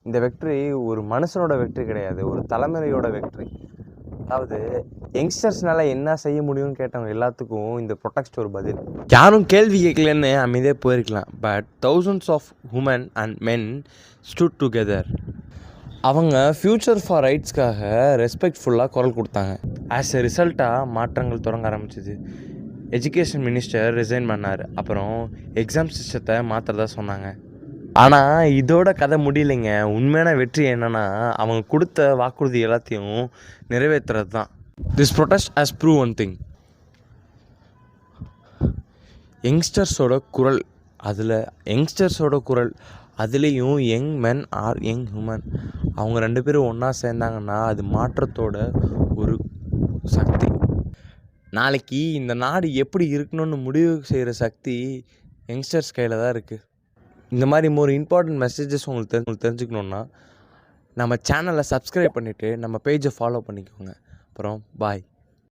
இந்த வெற்றி ஒரு மனுஷனோட வெற்றி கிடையாது, ஒரு தலைமுறையோட வெற்றி. அதாவது யங்ஸ்டர்ஸ்னால என்ன செய்ய முடியும்னு கேட்டவங்க எல்லாத்துக்கும் இந்த ப்ரொடெக்ட் ஒரு பதில். யாரும் கேள்வி கேட்கலன்னு அமைதியாக போயிருக்கலாம், but thousands of women and men stood together. அவங்க ஃப்யூச்சர் ஃபார் ரைட்ஸ்க்காக ரெஸ்பெக்ட்ஃபுல்லாக குரல் கொடுத்தாங்க. ஆஸ் எ ரிசல்ட்டாக மாற்றங்கள் தொடங்க ஆரம்பிச்சிது. எஜுகேஷன் மினிஸ்டர் ரிசைன் பண்ணார். அப்புறம் எக்ஸாம் சிஸ்டத்தை மாற்றுறதா சொன்னாங்க. ஆனால் இதோட கதை முடியலைங்க. உண்மையான வெற்றி என்னென்னா அவங்க கொடுத்த வாக்குறுதி எல்லாத்தையும் நிறைவேற்றுறது தான். This protest has prove one thing. யங்ஸ்டர்ஸோட குரல் அதுலேயும் young men are young human, அவங்க 2 பேரும் ஒன்றா சேர்ந்தாங்கன்னா அது மாற்றத்தோட ஒரு சக்தி. நாளைக்கு இந்த நாடு எப்படி இருக்கணும்னு முடிவு செய்கிற சக்தி யங்ஸ்டர்ஸ் கையில் தான் இருக்குது. இந்த மாதிரி மோர் இம்பார்ட்டன்ட் மெசேஜஸ் உங்களுக்கு தெரிஞ்சுக்கணுன்னா நம்ம சேனலை சப்ஸ்கிரைப் பண்ணிவிட்டு நம்ம பேஜை ஃபாலோ பண்ணிக்கோங்க. அப்புறம் பாய்.